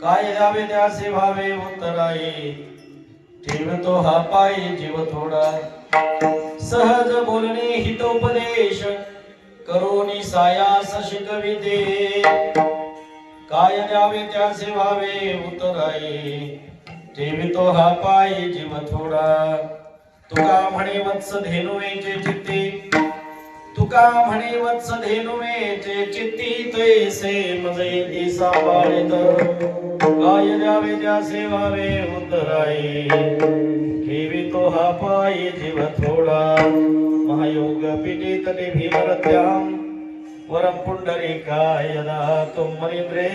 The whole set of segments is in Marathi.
काय द्यावे त्यासे भावे उत्तराये ठेवतो हा पायी जीव थोडा सहज बोलणे हितोपदेश करोनी सायास शिकविते काय द्यावे त्यासे भावे उत्तराये ठेवतो हा पायी जीव थोडा तुका म्हणे वत्स धेनुवेचे चित्ते तुका म्हणे वत्स धेनुवेचे चित्ती तैसे मजयती सांभाळित काय द्यावे त्यासे भावे उत्तराये ठेवितो हा पायी जीव थोडा महायोग पीठे तटे भीमरत्याम वरम पुंडरीकाय यदा तुम मनिन्द्रे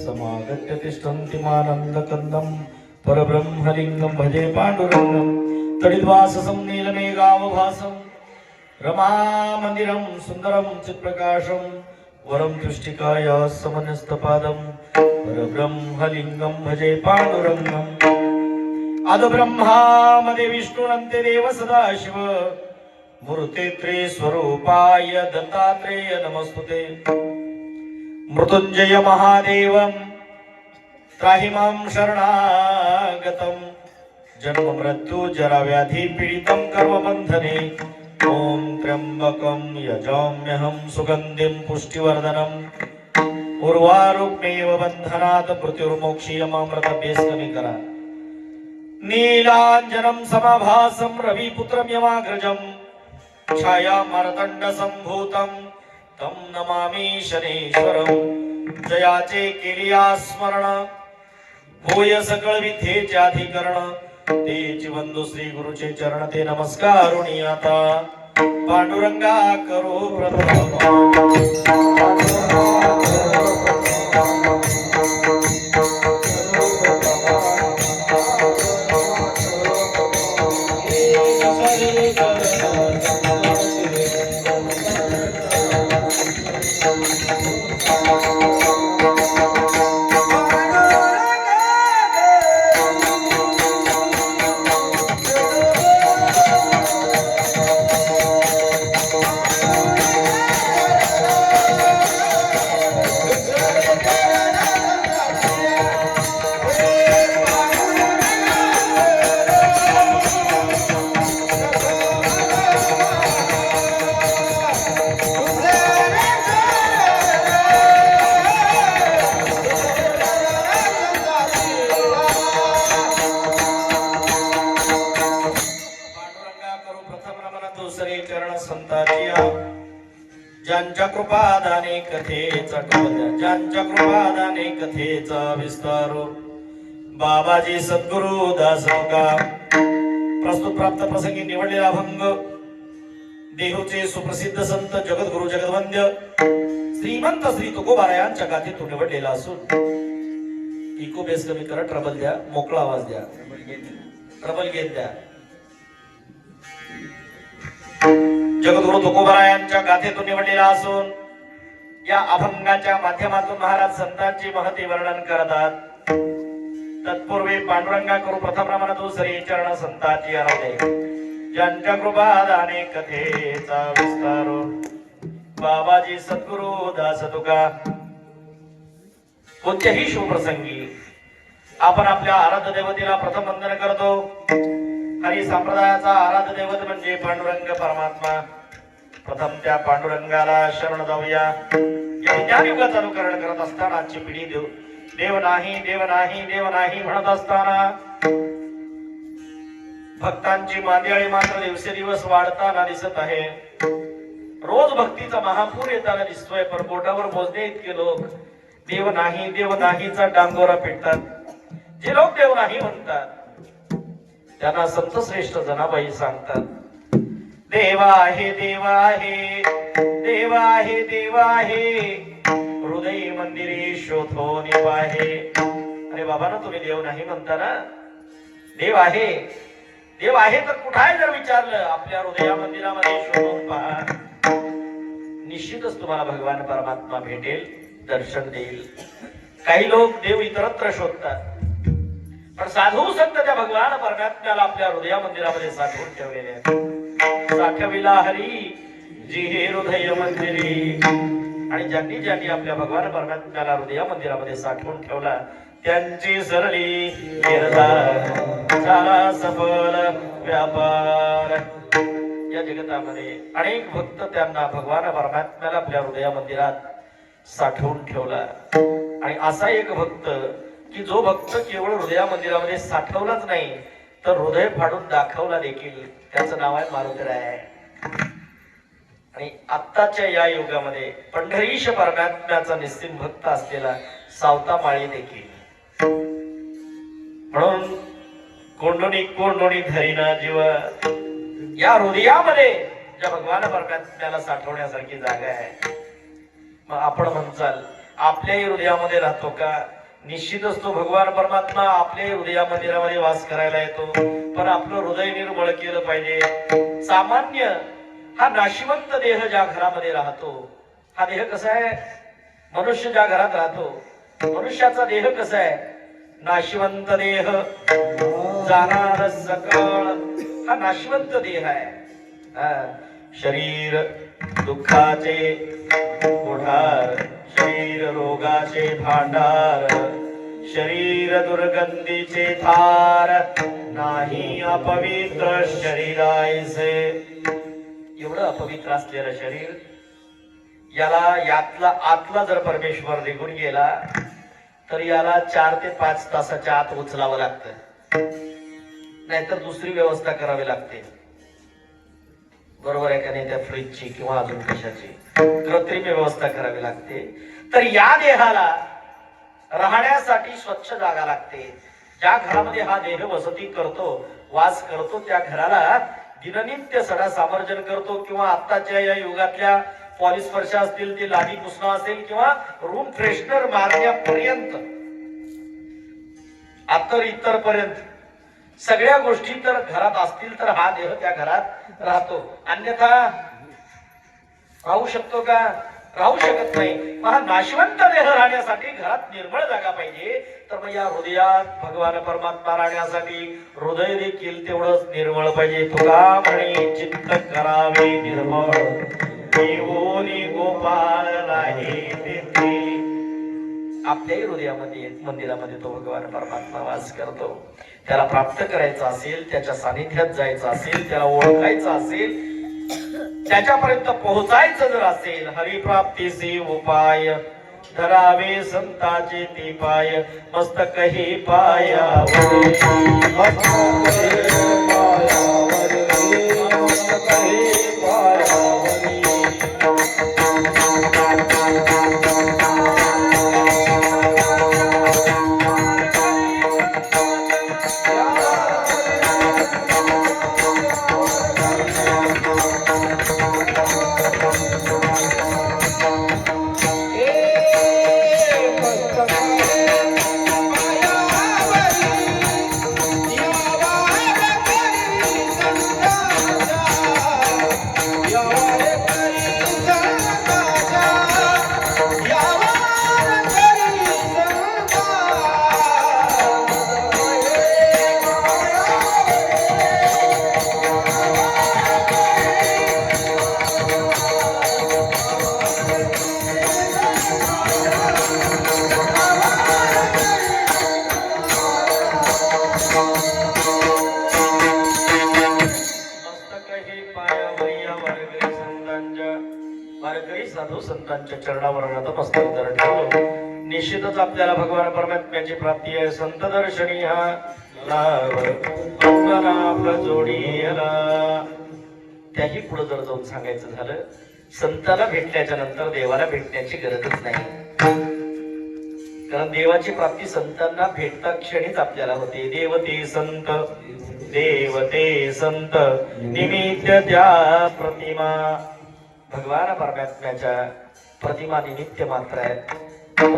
समागत्य तिष्ठन्ति मानंद कंदम परब्रह्मलिंगम भजे पांडुरंगम तडिद्वाससं नीलमेघावभासं रमा मंदिरम सुंदरम चित्प्रकाशम वरम दृष्टिकाय समनस्तपादम परब्रह्मलिंगम भजे पांडुरंगम आद ब्रह्मा मध्ये विष्णुनंते देव सदाशिव मूर्ते त्रे स्वरूपाय दत्तात्रेय नमस्तुते मृत्युंजय महादेवम त्राहिमां शरणागतम जन्म मृत्यु जरा व्याधि पीडितं कर्मबंधने ओम त्र्यंबकं यजाम्यहं सुगंधिं पुष्टिवर्धनम् उर्वारुकमेव बंधनात् मृत्युर्मोक्षीयमामृतभेस कमी करा नीलांजनं समभासं रविपुत्रं यमाग्रजं छाया मार्तंड संभूतं तं नमामि शनेश्वरं जयाचे केलिया स्मरण होय सकळ विद्येचे अधिकरण तेची बंधू श्री गुरुचे चरण ते नमस्कारुणी आता पांडुरंगा करो प्रथम ज्यांच्या कृपादाने कथेचा ज्यांच्या कृपादाने कथेचा विस्तार बाबाजी सद्गुरु दासोका प्रस्तुत प्राप्त प्रसंगी निवडलेला अभंग देहूचे सुप्रसिद्ध संत जगद्गुरु जगद्वंद्य श्रीमंत श्री तुकोबारायांच्या गाथेतून निवडलेला असून इको बेस कमी करा ट्रबल द्या मोकळा आवाज द्या ट्रबल घेत द्या जगद्गुरु तुकोबारायांच्या गाथेतून निवडलेला असून या अभंगाच्या माध्यमातून महाराज संतांची महती वर्णन करतात तत्पूर्वी पांडुरंगा करू प्रथम प्रमाणात श्री चरण संतांची आराधने ज्यांच्या कृपादाने कथेचा विस्तार बाबाजी सद्गुरु दास तुका कोणत्याही शुभप्रसंगी आपण आपल्या आराध्य देवतेला प्रथम वंदन करतो हरी संप्रदायाचा आराध्य दैवत म्हणजे पांडुरंग परमात्मा. प्रथम त्या पांडुरंगाला शरण जाऊया. या ज्ञान युगाचं अनुकरण करत असताना आजची पिढी देव नाही देव नाही देव नाही म्हणत असताना भक्तांची मांदियाळी मात्र दिवसेदिवस वाढताना दिसत आहे. रोज भक्तीचा महापूर येताना दिसतोय, पण बोटावर मोजणे इतके लोक देव नाहीचा डांगोरा पिटतात. जे लोक देव नाही म्हणतात त्यांना संत श्रेष्ठ जनाबाई सांगतात, देवा आहे देवा आहे देवा आहे देवा आहे हृदय मंदिरी शोधो निवाहे. अरे बाबा ना, तुम्ही देव नाही म्हणता ना, देव आहे तर कुठे आहे जर विचारलं आपल्या हृदया मंदिरामध्ये शोधून पहा. निश्चितच तुम्हाला भगवान परमात्मा भेटेल, दर्शन देईल. काही लोक देव इतरत्र शोधतात, पण साधू संत त्या भगवान परमात्म्याला आपल्या हृदया मंदिरामध्ये साठवून ठेवलेले आहेत. साठविला हरी जी हे हृदय मंदिरी. आणि ज्यांनी ज्यांनी आपल्या भगवान परमात्म्याला हृदया मंदिरामध्ये साठवून ठेवला त्यांची सरली झाला सफल व्यापार. या जगतामध्ये अनेक भक्त त्यांना भगवान परमात्म्याला आपल्या हृदया मंदिरात साठवून ठेवला. आणि असा एक भक्त की जो भक्त केवळ हृदया मंदिरामध्ये साठवलाच नाही तर हृदय फाडून दाखवला देखील. त्याचं नाव आहे मारुतीराय. आणि आत्ताच्या या युगामध्ये पंढरीश परमात्म्याचा निस्सिम भक्त असलेला सावता माळी देखील. म्हणून कोंडोणी धरीना जीव. या हृदयामध्ये ज्या भगवान परमात्म्याला साठवण्यासारखी जागा आहे. मग आपण म्हणचाल आपल्याही हृदयामध्ये राहतो का? निश्चितच तो भगवान परमात्मा आपल्या हृदया मंदिरामध्ये वास करायला येतो, पण आपलं हृदय निर्मळ केलं पाहिजे. सामान्य हा नाशिवंत देह ज्या घरामध्ये राहतो, हा देह कसा आहे? मनुष्य ज्या घरात राहतो मनुष्याचा देह कसा आहे? नाशिवंत देह जाणार सकळ. हा नाशिवंत देह आहे. शरीर दुःखाचे कोठार, शरीर रोगाचे भांडार, शरीर दुर्गंधीचे थार, नाही अपवित्र शरीरायसे. एवढं अपवित्र असलेलं शरीर, याला यातला आतला जर परमेश्वर निघून गेला तर याला 4 ते 5 तासाच्या आत उचलावं लागतं, नाहीतर दुसरी व्यवस्था करावी लागते. बरोबर आहे का नाही? त्या फ्रीजची किंवा अजून कशाची कृत्रिम व्यवस्था करावी लागते. तर या देहाला राहण्यासाठी स्वच्छ जागा लागते. ज्या घरामध्ये हा देह वसती करतो, वास करतो, त्या घराला दिननित्य सडा सामर्जन करतो. किंवा आत्ताच्या या युगातल्या पॉलिश फरशा असतील, ते लादी पुसणं असेल, किंवा रूम फ्रेशनर मारण्यापर्यंत, अत्तर इतर पर्यंत सगळ्या गोष्टी तर घरात असतील तर हा देह त्या घरात राहतो. अन्यथा राहू शकतो का? राहू शकत नाही. हा नाशवंत देह राहण्यासाठी घरात निर्मळ जागा पाहिजे. तर मग या हृदयात भगवान परमात्मा राहण्यासाठी हृदय देखील तेवढंच निर्मळ पाहिजे. तुका म्हणे चित्त करावे निर्मळ, देवोनी गोपाल नाही तेथे. आपल्याही हृदयामध्ये मंदिरामध्ये तो भगवान परमात्मा वास करतो. त्याला प्राप्त करायचं असेल, त्याच्या सानिध्यात जायचं असेल, त्याला ओळखायचं असेल, त्याच्यापर्यंत पोहोचायचं जर असेल, हरिप्राप्तीचे उपाय धरावे संताचे ते पाय. मस्तक हे पायावर, साधू संतांच्या चरणावर नतमस्तक जर ठेवलो, निश्चितच आपल्याला भगवान परमात्म्याची प्राप्ती आहे. संत दर्शनी हा लाभ जोडीला. त्याही पुढे जर जाऊन सांगायचं झालं, संताला भेटल्याच्या नंतर देवाला भेटण्याची गरजच नाही. कारण देवाची प्राप्ती संतांना भेटता क्षणीच आपल्याला होते. देवते संत निमित्त त्या प्रतिमा. भगवान परमात्म्याच्या प्रतिमा निमित्त मात्र आहे.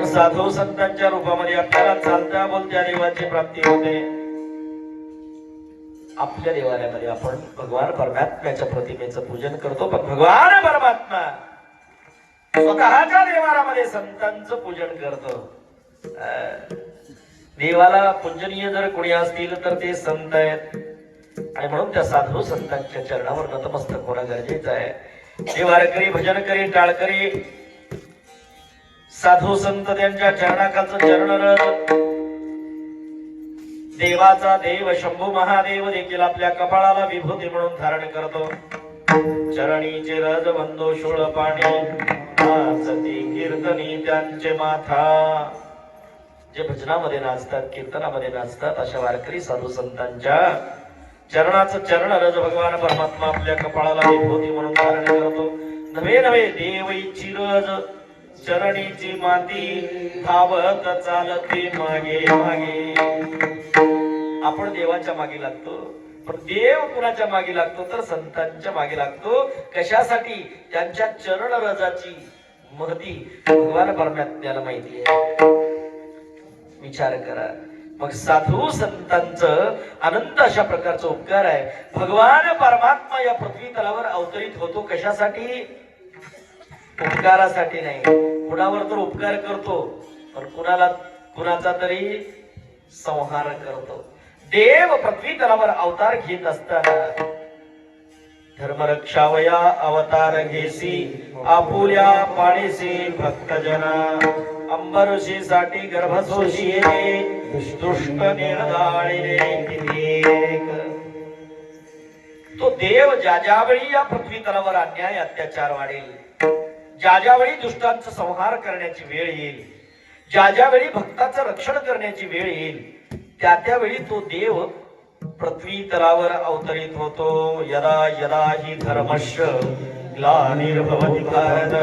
साधू संतांच्या रूपामध्ये आपल्याला चालता बोलत्या देवाची प्राप्ती होते. आपल्या देवालयामध्ये आपण भगवान परमात्म्याच्या प्रतिमेचं पूजन करतो, पण भगवान परमात्मा स्वतःच्या देवालयामध्ये संतांचं पूजन करतो. देवाला पूजनीय जर कोणी असतील तर ते संत आहेत, आणि म्हणून त्या साधू संतांच्या चरणावर नतमस्तक होणं गरजेचं आहे. ते वारकरी, भजनकरी, टाळकरी, साधू संत त्यांच्या चरणाखालचं चरणरज. देवाचा देव शंभू महादेव देखील आपल्या कपाळाला विभूती म्हणून धारण करतो. चरणीचे रज बंदो शूळ पाणी नाचती कीर्तनी त्यांचे माथा. जे भजनामध्ये नाचतात, कीर्तनामध्ये नाचतात, अशा वारकरी साधू संतांच्या चरणाचं चरण रज भगवान परमात्मा आपल्या कपाळाला विभूती म्हणून धारण करतो. नवे नवे देवईची रज चरणीची माती धावत चालते मागे मागे. आपण देवाच्या मागे लागतो, पण देव कुणाच्या मागे लागतो तर संतांच्या मागे लागतो. कशासाठी? त्यांच्या चरण रजाची महती भगवान परमात्म्याला माहिती आहे. विचार करा. मग साधू संतांचं अनंत अशा प्रकारचा उपकार आहे. भगवान परमात्मा या पृथ्वी तलावर अवतरित होतो कशासाठी? उपकारासाठी नाही. कुणावर तर उपकार करतो, पण कुणाचा तरी संहार करतो. देव पृथ्वी तलावर अवतार घेत असताना धर्मरक्षावया अवतार घेसी आपुल्या पाणीसी भक्तजना. अंबरुषी साठी गर्भसोशी दुष्ट निर्दाळिले. तो देव ज्या ज्यावेळी या पृथ्वी तलावर अन्याय अत्याचार वाढेल, ज्या ज्यावेळी दुष्टांचा संहार करण्याची वेळ येईल, ज्या ज्यावेळी भक्ताचं रक्षण करण्याची वेळ येईल, त्या त्यावेळी तो देव पृथ्वी तलावर अवतरित होतो. यदा यदा हि धर्मस्य ग्लानिर्भवति भारत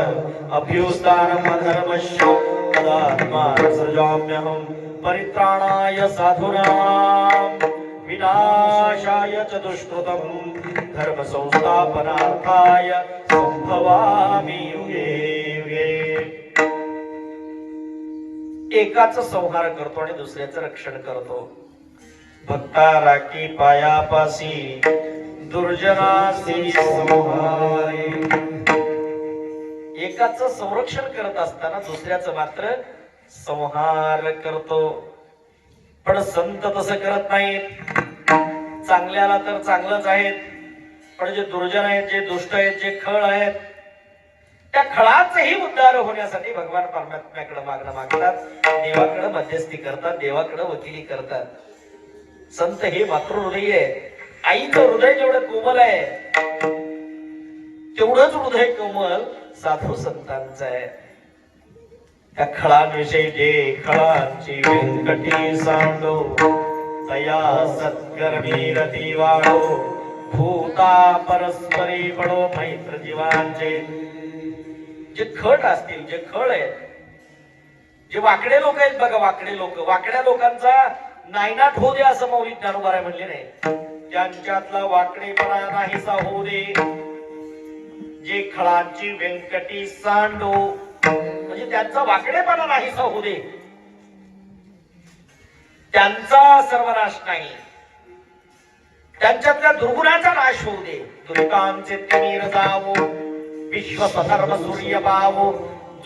अभ्युत्थानम् अधर्मस्य तदात्मानं सृजाम्यहम् परित्राणाय साधूनां विनाशाय च दुष्कृतम् धर्म संस्थापनार्थाय संभवामि युगे युगे. एकाचा संहार करतो आणि दुसऱ्याचं रक्षण करतो. भक्ता राखी पायापासी दुर्जनासी संहारे. एकाचं संरक्षण करत असताना दुसऱ्याचं मात्र संहार करतो. पण संत तसं करत नाहीत. चांगल्याला तर चांगलंच आहेत, पण जे दुर्जन आहेत, जे दुष्ट आहेत, जे खळ आहेत, त्या खळाचही उद्धार होण्यासाठी भगवान परमात्म्याकडे मागणं मागतात, देवाकडे मध्यस्थी करतात, देवाकडे वकिली करतात. संत हे मातृहृदय आहे. आईचं हृदय जेवढं कोमल आहे तेवढंच हृदय कोमल साधू संतांचं आहे. त्या खळांविषयी जे खळांची व्यंकटी सांडो तया सत्कर्मी रती वाढो भूता परस्परी पडो मैत्र जीवांचे. जे खट असतील, जे खळ आहेत, जे वाकडे लोक आहेत बघा, वाकडे लोक, वाकड्या लोकांचा नायनाट होऊ दे असं मौलिक ज्ञानोबा म्हणले नाही. त्यांच्यातला वाकडेपणा नाहीसा होऊ दे. जे खळांची व्यंकटी सांडो म्हणजे त्यांचा वाकडेपणा नाहीसा होऊ दे, त्यांचा सर्वनाश नाही, त्यांच्यातल्या दुर्गुणाचा नाश होऊ दे. दुरितांचे तिमीर जावो विश्व सधर्म सूर्य पावो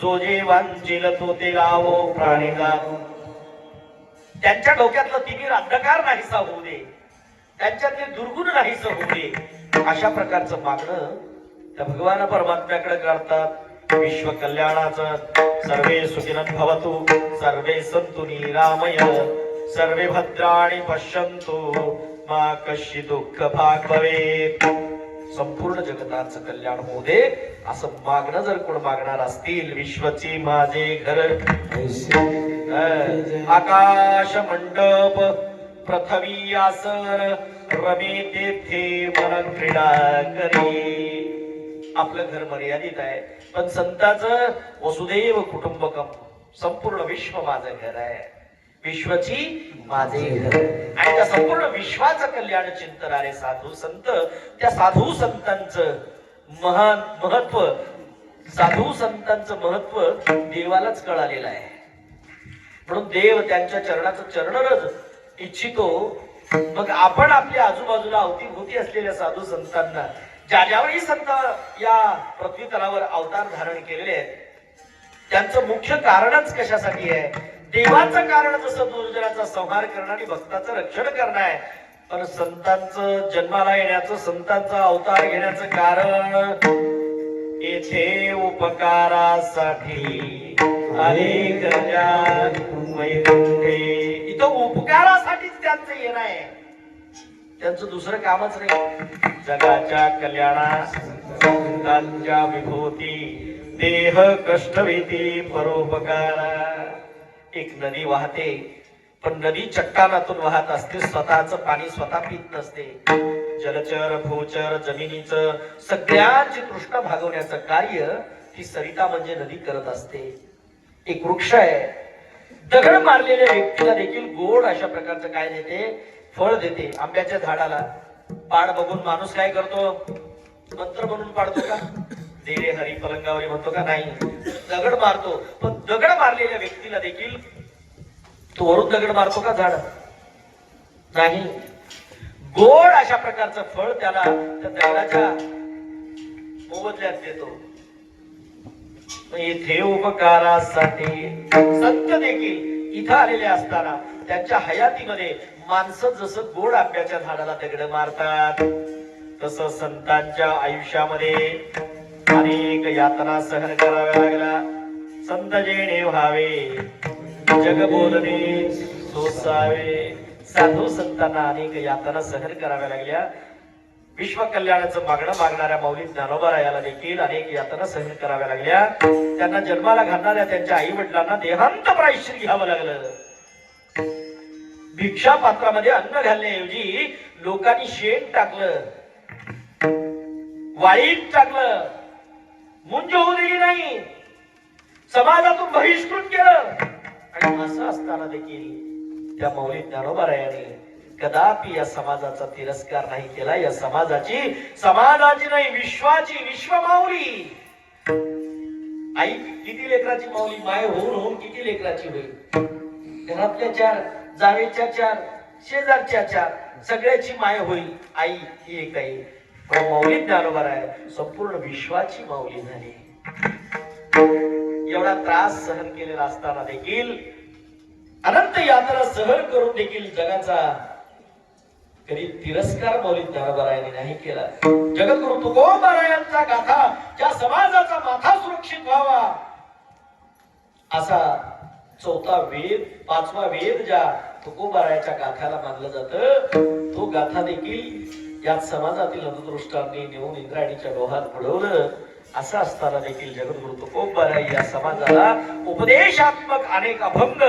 जो जे वांचिल तो ते गावो प्राणी गावो. त्यांच्या डोक्यातलं तिमीर अंधकार नाहीसा होऊ दे, त्यांच्यातले दुर्गुण नाहीसा होऊ दे. अशा प्रकारचं मागणं त्या भगवान परमात्म्याकडे करतात. विश्व कल्याणाचं सर्वे सुखिनः भवतु सर्वे सन्तु निरामय सर्वे भद्राणि पश्यन्तु मा कश्चित् दुःख भाग भवेत्. संपूर्ण जगताचं कल्याण होऊ दे असं मागणं जर कोण मागणार असतील, विश्वची माझे घर आकाश मंडप पृथ्वी आसन रमे तेथे मन क्रीडा करी. आपलं घर मर्यादित आहे, पण संतांचं वसुदैव कुटुंबकम संपूर्ण विश्व माझं घर आहे. विश्वची माझे घर आणि त्या संपूर्ण विश्वाचं कल्याण चिंतणारे साधू संत, त्या साधू संतांचं महान महत्व, साधू संतांचं महत्व देवालाच कळालेलं आहे. म्हणून देव त्यांच्या चरणाचं चरणरज इच्छितो. मग आपण आपल्या आजूबाजूला अवतीभोवती असलेल्या साधू संतांना, ज्यावेळी संत या पृथ्वी तलावर अवतार धारण केलेले आहेत, त्यांचं मुख्य कारणच कशासाठी आहे? देवाचं कारण जसं दुर्जनाचा संहार करणं आणि भक्ताचं रक्षण करणं आहे, पण संतांचं जन्माला येण्याचं, संतांचा अवतार घेण्याचं कारण येथे उपकारासाठी अनेक इथं उपकारासाठीच त्यांचं येणं आहे. त्यांचं दुसरं कामच नाही. जगाच्या कल्याणात संतांच्या विभूती देह कष्टविधी परोपकारा. एक नदी वाहते, पण नदी चट्टानातून वाहत असते, स्वतःच पाणी स्वतः पित नसते. जलचर भूचर जमिनीचं सगळ्यांची तृष्णा भागवण्याचं कार्य ही सरिता म्हणजे नदी करत असते. एक वृक्ष आहे, दगड मारलेल्या व्यक्तीला देखील गोड अशा प्रकारचं काय देते? फळ देते. आंब्याच्या झाडाला पाड बघून माणूस काय करतो? मंत्र म्हणून पाडतो का? दे रे हरी पलंगावरी म्हणतो का? नाही, दगड मारतो. पण दगड मारलेल्या व्यक्तीला देखील तो वरून दगड मारतो का झाड? नाही. गोड अशा प्रकारचं फळ त्याला त्या दगडाच्या मोबदल्यात देतो. येथे उपकारासाठी संत देखील इथं आलेले असताना त्यांच्या हयातीमध्ये माणसं जसं गोड आंब्याच्या झाडाला दगड मारतात, तसं संतांच्या आयुष्यामध्ये अनेक यातना सहन कराव्या लागला. संत जेणे व्हावे जग बोलणे सोसावे. साधू संतांना अनेक यातना सहन कराव्या लागल्या. विश्व कल्याणाचं मागणं मागणाऱ्या मौली ज्ञानोबा देखील अनेक यातना सहन कराव्या लागल्या. त्यांना जन्माला घालणाऱ्या त्यांच्या आई वडिलांना देहांत प्रायश्चित घ्यावं लागलं. भिक्षा पात्रामध्ये अन्न घालण्याऐवजी लोकांनी शेण टाकलं, वाईट टाकलं, मुंज होऊ दिली नाही, समाजातून बहिष्कृत केलं. आणि असं असताना देखील त्या मौली ज्ञानोबारायाने कदापि या समाजाचा तिरस्कार नाही केला. या समाजाची नाही, विश्वाची, विश्वमाऊली. आई किती लेकराची माऊली? माय होऊन किती लेकराची होईल? घरातल्या 4, जावेच्या 4, शेजारच्या 4, सगळ्याची माय होईल. आई ही एक आहे. पण मौली ज्ञानोबाराय संपूर्ण विश्वाची माऊली झाली. एवढा त्रास सहन केलेला असताना देखील, अनंत यात्रा सहन करून देखील जगाचा कधी तिरस्कार मौली ज्ञानोबारायांनी नाही केला. जगद्गुरु तुकोबारायांचा गाथा, ज्या समाजाचा माथा सुरक्षित व्हावा असा 4था वेद, 5वा वेद ज्या तुकोबारायाच्या गाथ्याला मानलं जातं, तो गाथा देखील या समाजातील अंधदृष्टांनी नेऊन इंद्रायणीच्या डोहात बुडवलं. असं असताना देखील जगद्गुरु तुकोबाराय या समाजाला उपदेशात्मक अनेक अभंग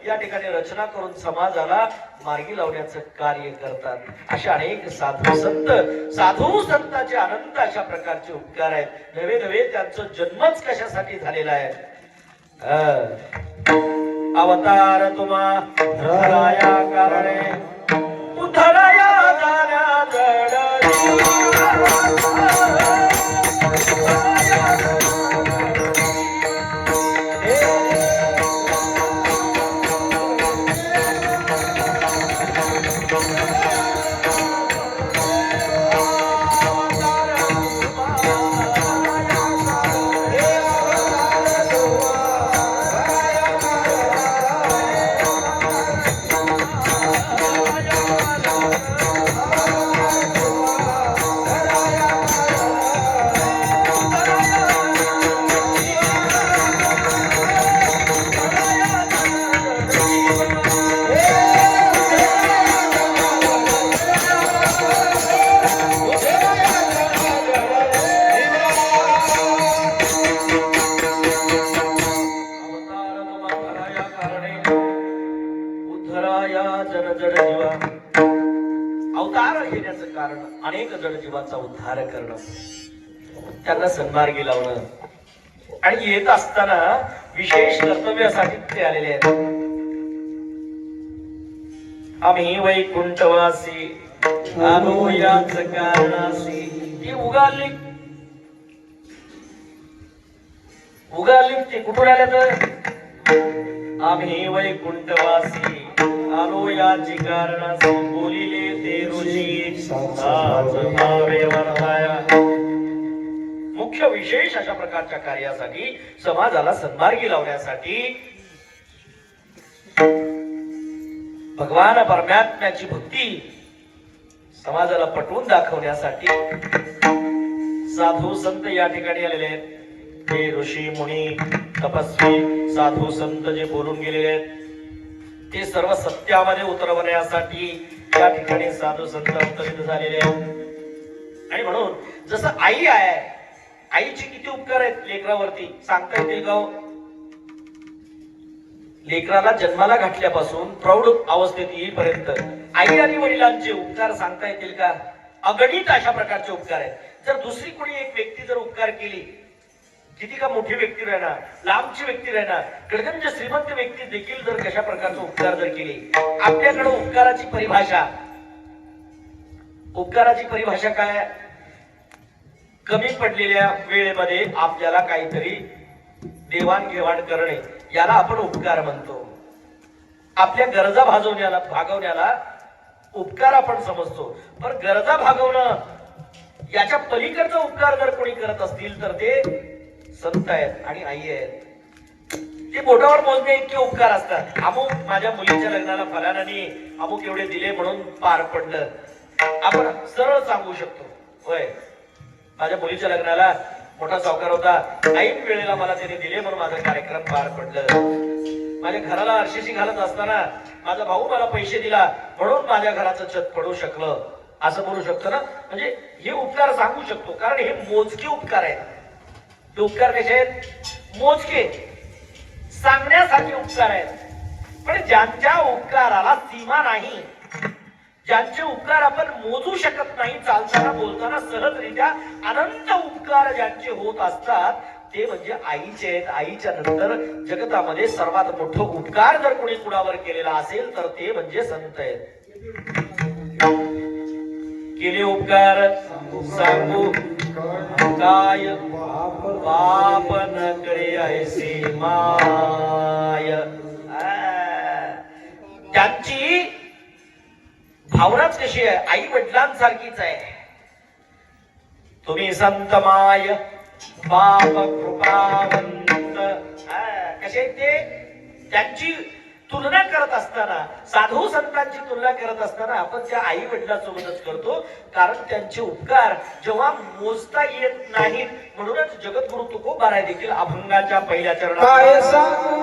या ठिकाणी रचना करून समाजाला मार्गी लावण्याचं कार्य करतात. अशा अनेक साधू संतांचे अनंत अशा प्रकारचे उपकार आहेत. नवे नवे त्यांचा जन्मच कशासाठी झालेला आहे? अवतार तुम्हा धराया कारणे उधराया जाण्या जड अनेक जडजीवांचा उद्धार करणं, त्यांना सन्मार्गी लावणं आणि येत असताना विशेष कर्तव्यासाठी ते आलेले आहेत. आम्ही वैकुंठवासी आलो याच कारणासी. ती उगाली ती कुठून आल्या तर आम्ही वैकुंठवासी आलो याची कारणासी. बोलिले ते ऋषी साच भावे वर्ताया. मुख्य विशेष अशा प्रकारच्या कार्यासाठी, समाजाला सन्मार्गी लावण्यासाठी, भगवान परमात्म्याची भक्ती समाजाला पटवून दाखवण्यासाठी साधू संत या ठिकाणी आलेले आहेत. हे ऋषी मुनी तपस्वी साधू संत जे बोलून गेलेले आहेत ते सर्व सत्यामध्ये उतरवण्यासाठी या ठिकाणी साधू संत अवतरित झालेले आहेत. आणि म्हणून जसं आई आहे, आईचे किती उपकार आहेत लेकरावरती सांगता येतील का? लेकराला जन्माला घातल्यापासून प्रौढ अवस्थेत येईपर्यंत आई आणि वडिलांचे उपकार सांगता येतील का? अगणित अशा प्रकारचे उपकार आहेत. जर दुसरी कोणी एक व्यक्ती जर उपकार केली, किती का मोठी व्यक्ती राहणार, लांबची व्यक्ती राहणार, गडगंज श्रीमंत व्यक्ती देखील जर कशा प्रकारचा उपकार जर केली, आपल्याकडे उपकाराची परिभाषा काय? कमी पडलेल्या वेळेमध्ये आपल्याला काहीतरी देवाणघेवाण करणे, याला आपण उपकार म्हणतो. आपल्या गरजा भागवण्याला उपकार आपण समजतो. पण गरजा भागवणं याच्या पलीकडचा उपकार जर कोणी करत असतील तर ते संत आहेत आणि आई आहेत. ते बोटावर मोजणे इतके उपकार असतात. अमुक माझ्या मुलीच्या लग्नाला फलानाने अमुक एवढे दिले म्हणून पार पडलं, आपण सरळ सांगू शकतो. होय, माझ्या मुलीच्या लग्नाला मोठा सावकार होता, ऐन वेळेला मला त्याने दिले म्हणून माझा कार्यक्रम पार पडलं. माझ्या घराला आरशीशी घालत असताना माझा भाऊ मला पैसे दिला म्हणून माझ्या घराचं छत पडू शकलं, असं बोलू शकतो ना. म्हणजे हे उपकार सांगू शकतो, कारण हे मोजके उपकार आहेत. ते उपकार कसे आहेत? मोजके, सांगण्यासाठी उपकार आहेत. पण ज्यांच्या उपकाराला सीमा नाही, ज्यांचे उपकार आपण मोजू शकत नाही, चालताना बोलताना सहजरित्या अनंत उपकार ज्यांचे होत असतात, ते म्हणजे आईचे आहेत. आईच्या नंतर जगतामध्ये सर्वात मोठं उपकार जर कोणी कुणावर केलेला असेल तर ते म्हणजे संत आहेत. केले उपकार सांगू काय, बाप न करे ऐसे माय. त्यांची भावनाच कशी आहे? आई वडिलांसारखीच आहे. तुम्ही संत माय बाप कृपावंत. कसे ते? त्यांची तुलना करत असताना, साधू संतांची तुलना करत असताना आपण त्या आई वडिलांसोबतच करतो, कारण त्यांचे उपकार जेव्हा मोजता येत नाहीत. म्हणूनच जगद्गुरु तुकोबाराय देखील अभंगाच्या पहिल्या चरणात काय सांगू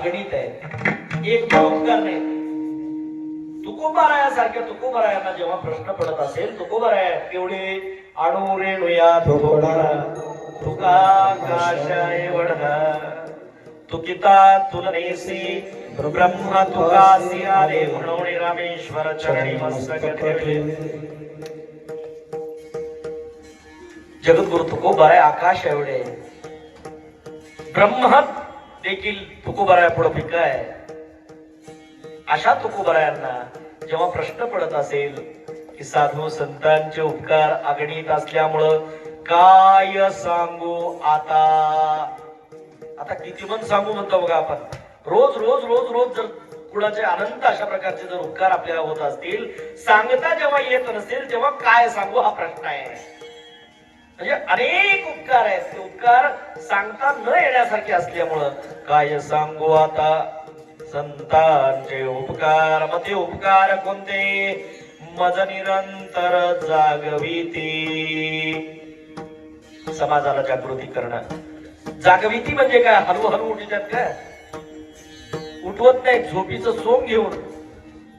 अगणित आहेत, एक उपकार नाही. तुकोबारायासारख्या तुकोबारायांना जेव्हा प्रश्न पडत असेल, तुकोबाराया एवढे आणू रेणूया थोडा तुका काशाय वडा तुकिता तुलनेसी ब्रह्म तुकासी आले म्हणून रामेश्वर चरणी मस्तक ठेवले. जगद्गुरु तुकोबाराय आकाश एवढे, ब्रह्म देखील तुकोबाराया पुढे फिका आहे. अशा तुकोबारायांना जेव्हा प्रश्न पडत असेल की साधू संतांचे उपकार अगणित असल्यामुळं काय सांगू आता, आता किती पण सांगू म्हणतो बघा आपण. रोज रोज रोज रोज जर कुणाचे अनंत अशा प्रकारचे जर उपकार आपल्याला होत असतील, सांगता जेव्हा येत नसेल तेव्हा काय सांगू हा प्रश्न आहे. म्हणजे अनेक उपकार आहेत, ते उपकार सांगता न येण्यासारखे असल्यामुळं काय सांगू आता संतांचे उपकार. मग ते उपकार कोणते? मज निरंतर जागविती, समाजाला जागृती करणं. जागविती म्हणजे काय? हळूहळू उठतात काय? उठवत नाही, झोपीचं सोंग घेऊन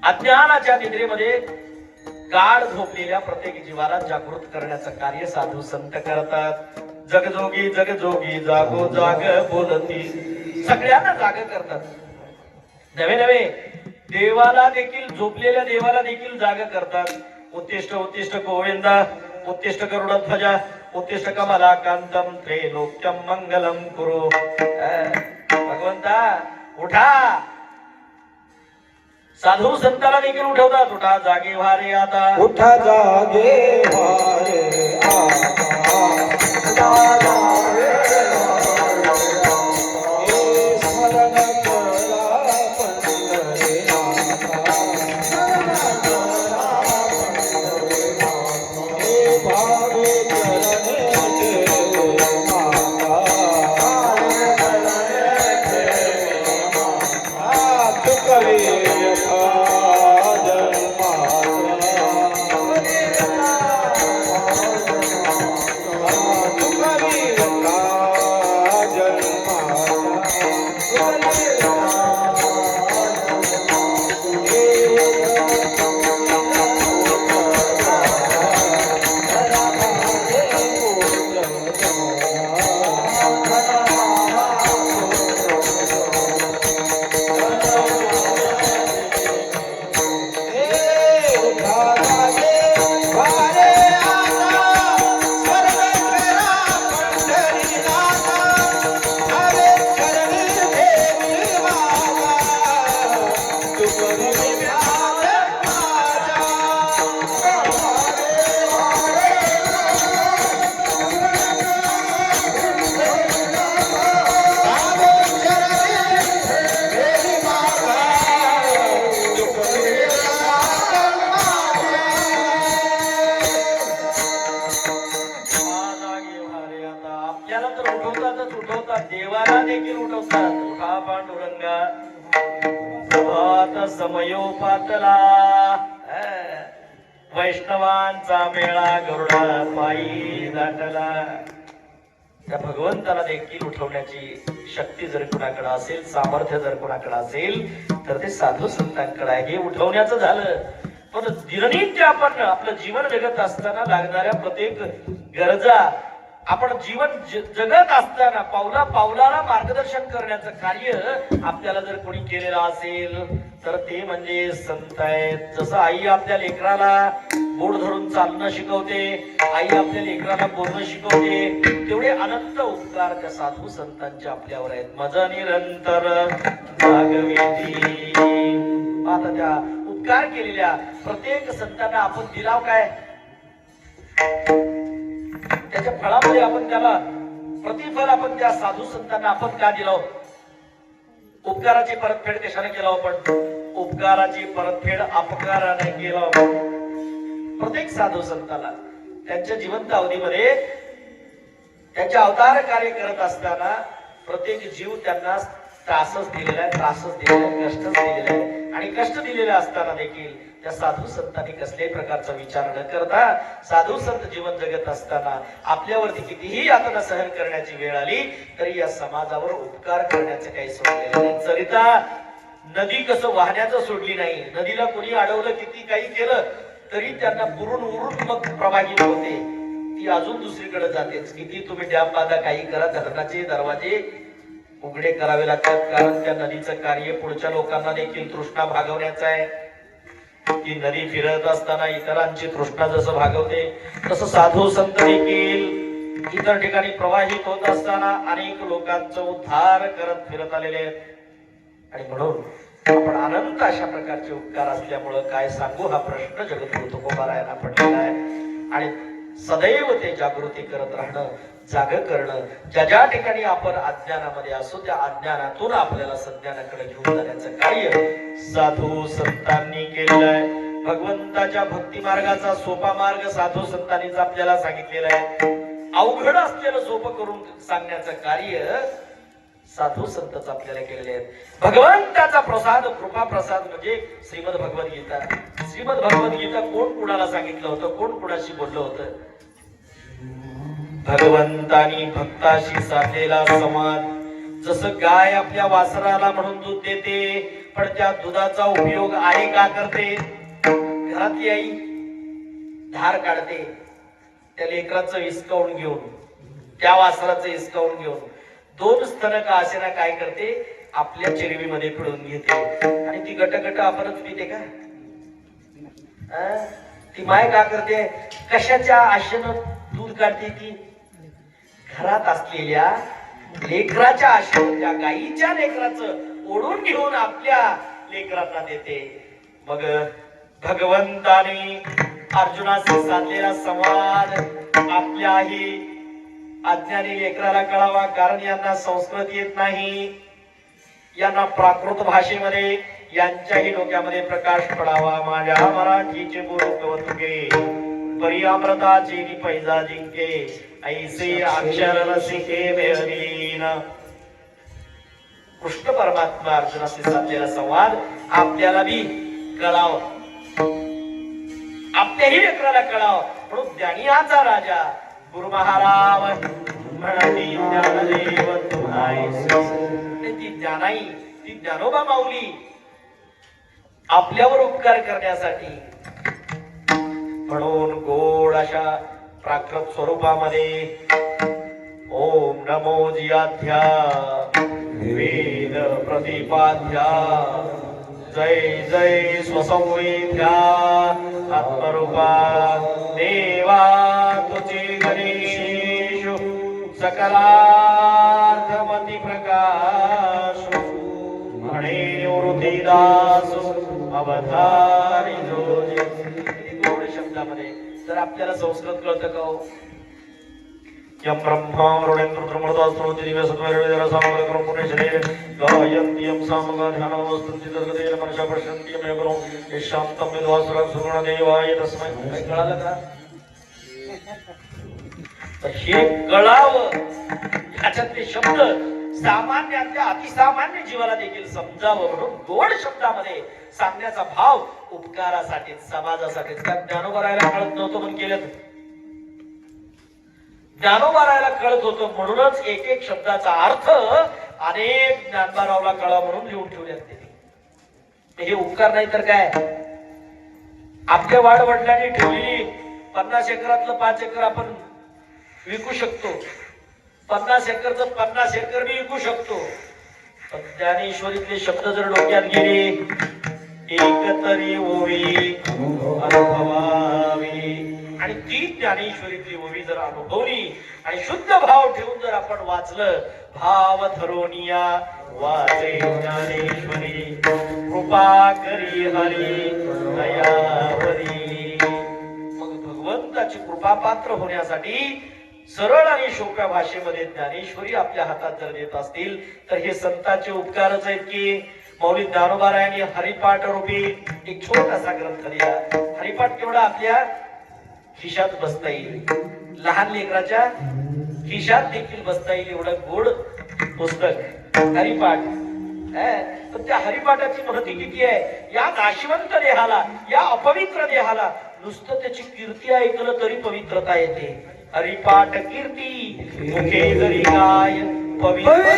अज्ञानाच्या निद्रेमध्ये गाढ झोपलेल्या प्रत्येक जीवाला जागृत करण्याचं कार्य साधू संत करतात. जगजोगी जगजोगी जागो जाग बोलती, सगळ्यांना जाग करतात. नवे नवे देवाला देखील, झोपलेल्या देवाला देखील जाग करतात. उत्तिष्ठ उत्तिष्ठ गोविंदा, उत्तिष्ठ गरुडध्वजा, उत्तिष्ठ कमलाकांतम त्रैलोक्यम मंगलम कुरु. भगवंता उठा. साधू संताला देखील उठवतात. उठा जागे व्हारे आता, उठा जागे व्हारे आता. देवाला देखील उठवतात. उठा पांडुरंगा प्रभात समयोपातला, वैष्णवांचा मेळा गरुडा पायी दाटला. त्या भगवंताला देखील उठवण्याची शक्ती जर कुणाकडे असेल, सामर्थ्य जर कुणाकडे असेल तर ते साधू संतांकडे आहे. हे उठवण्याचं झालं. पण दिननित्य आपण आपलं जीवन जगत असताना लागणाऱ्या प्रत्येक गरजा, आपण जीवन जगत असताना पावला पावलाला मार्गदर्शन करण्याचं कार्य आपल्याला जर कोणी केलेलं असेल तर ते म्हणजे संत आहेत. जसं आई आपल्या लेकराला बोट धरून चालणं शिकवते, आई आपल्या लेकराला बोलणं शिकवते, तेवढे अनंत उपकार त्या साधू संतांचे आपल्यावर आहेत. मज निरंतर जागविती. आता त्या उपकार केलेल्या प्रत्येक संतांना आपण दिलाव काय, त्याच्या फळामध्ये आपण त्याला प्रतिफल आपण त्या साधू संतांना आपण का दिलो? उपकाराची परतफेड कशाने केला आपण? उपकाराची परतफेड अपकाराने केला. प्रत्येक साधू संताला त्यांच्या जिवंत अवधीमध्ये त्यांचे अवतार कार्य करत असताना प्रत्येक जीव त्यांना त्रासच दिलेला आहे, त्रासच दिलेला आहे, कष्टच दिलेला आहे. आणि कष्ट दिलेले असताना देखील त्या साधू संतांनी कसल्याही प्रकारचा विचार न करता साधू संत जीवन जगत असताना आपल्यावरती कितीही यातना सहन करण्याची वेळ आली तरी या समाजावर उपकार करण्याचं काही सोडलेलं नाही. सरिता नदी कसं वाहण्याचं सोडली नाही. नदीला कोणी अडवलं किती काही केलं तरी त्यांना पुरून उरून मग प्रवाहित होते. ती अजून दुसरीकडे जातेच. किती तुम्ही डॅम बांधा काही करा धरणाचे दरवाजे उघडे करावे लागतात कारण त्या नदीचं कार्य पुढच्या लोकांना देखील तृष्णा भागवण्याचं आहे. ती नदी फिरत असताना इतरांची तृष्णा जसं भागवते तसं साधू संत देखील इतर ठिकाणी प्रवाहित होत असताना अनेक लोकांचा उद्धार करत फिरत आलेले आहेत. आणि म्हणून आपण अनंत अशा प्रकारचे उपकार असल्यामुळं काय सांगू हा प्रश्न जगद्गुरु तुकोबारायांना पडलेला आहे. आणि सदैव ते जागृती करत राहणं जाग करणं ज्या ज्या ठिकाणी आपण अज्ञानामध्ये असो त्या अज्ञानातून आपल्याला सज्ञानाकडे घेऊन जाण्याचं कार्य साधू संतांनी केलेलं आहे. भगवंताच्या भक्ती मार्गाचा सोपा मार्ग साधू संतांनीच आपल्याला सांगितलेला आहे. अवघड असलेलं सोपं करून सांगण्याचं कार्य साधू संतच आपल्याला केलेले आहेत. भगवंताचा प्रसाद कृपा प्रसाद म्हणजे श्रीमद भगवद्गीता. श्रीमद भगवद्गीता कोण कुणाला सांगितलं होतं कोण कुणाशी बोललं होतं. भगवंतानी भक्ताशी साधलेला संवाद. जसं गाय आपल्या वासराला म्हणून दूध देते पण त्या दुधाचा उपयोग आई का करते. घरातली आई धार काढते त्या लेकराचं हिसकावून घेऊन त्या वासराचं हिसकावून घेऊन 2 स्तन का असेना काय करते आपल्या चिरवीमध्ये पिळून घेते आणि ती गट आपणच पिते का. ती माय का करते कशाच्या आशेनं दूध काढते. ती घरात असलेल्या लेकराच्या आशेनं त्या गायीच्या लेकराचं ओढून घेऊन आपल्या लेकरांना देते. मग भगवंताने अर्जुनाशी साधलेला संवाद आपल्याही अज्ञानी लेकराला कळावा कारण यांना संस्कृत येत नाही. यांना प्राकृत भाषेमध्ये यांच्याही डोक्यामध्ये प्रकाश पडावा. माझ्या मराठीचे बुरुके परिअमृताची पैजा जिंके ऐसे अक्षर रसिके मेहरीन. कृष्ण परमात्मा अर्जुनाशी साधलेला संवाद आपल्याला बी कळावं आपल्याही लेकराला कळावं म्हणून ज्ञानियाचा राजा गुरु महाराज म्हणाली ज्ञानदेव तुम्हाई. ती ज्ञानाई ती ज्ञानोबा माऊली आपल्यावर उपकार करण्यासाठी म्हणून गोड अशा प्राकृत स्वरूपामध्ये ओम नमो जियाध्या वेद प्रतिपाध्या जय जय स्वसंवेद्या आत्मरूपा देवा तुझे गणेशु सकलार्थमती प्रकाश म्हणे निवृत्तीदास अवतारी जोजी. गोड शब्दामध्ये जर आपल्याला संस्कृत कळतं का हो. यम ब्रह्मा वरुणेंद्र ब्रह्मणोस्त्रोति दिव्यसत्वैर्वेदरसामग्रं पुण्यशने गायन्ति यम सामगाध्यानमस्तुति तद्गतेन मनसा पश्यन्ति यमेवरो शान्तं विद्वासुरं सुगुणदेवाय तस्मै. काय कळालं का. तर हे कळावं ह्याच्यातले शब्द सामान्यातल्या अतिसामान्य जीवाला देखील समजावं म्हणून गोड शब्दामध्ये सांगण्याचा भाव उपकारासाठी समाजासाठी. त्या ज्ञानोबारायला कळत नव्हतं म्हणून केलं. ज्ञानोबारायला कळत होतं म्हणूनच एक एक शब्दाचा अर्थ अनेक ज्ञानोबारावला कळा म्हणून लिहून ठेवले. हे उपकार नाही तर काय. आपल्या वाडवडिलांनी ठेवलेली 50 एकरातलं 5 एकर आपण विकू शकतो. 50 एकरचं 50 एकर मी विकू शकतो. पण ज्ञानेश्वरीतले शब्द जर डोक्यात गेले एकतरी ओवी अनुभवावी आणि ती ज्ञानेश्वरीतली ओवी जर अनुभवली आणि शुद्ध भाव ठेवून जर आपण वाचलं भाव धरोनिया वाचे ज्ञानेश्वरी कृपा करी हरी दयावरी. मग भगवंताची कृपा पात्र होण्यासाठी सरळ आणि सोप्या भाषेमध्ये ज्ञानेश्वरी आपल्या हातात जर देत असतील तर हे संतांचे उपकारच आहेत की. मौली ज्ञानोबारायांनी हरिपाठ रूपी एक छोटासा ग्रंथ लिहा. हरिपाठ केवढा आपल्या खिशात बसता येईल. लहान लेकराच्या खिशात देखील बसता येईल एवढं गोड पुस्तक हरिपाठ. पण त्या हरिपाठाची महती किती आहे? या नाशिवंत देहाला, या अपवित्र देहाला नुसतं त्याची कीर्ती ऐकलं तरी पवित्रता येते. हरिपाठ कीर्ती मुखे जरी गाय पवित्र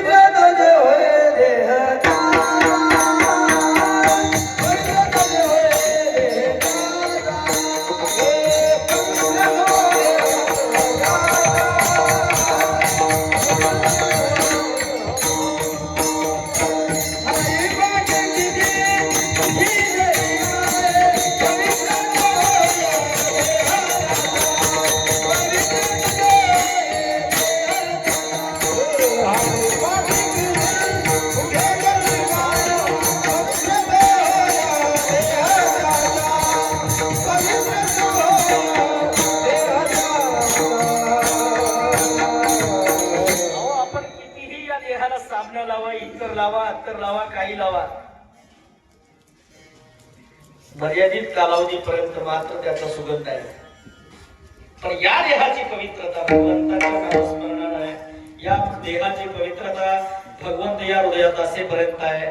लावा काही लावा, मर्यादित कालावधीपर्यंत मात्र त्याचा सुगंध आहे. पण या देहाची पवित्रता भगवंताच्या नामस्मरणानं आहे. या देहाची पवित्रता भगवंत या हृदयात असेपर्यंत आहे.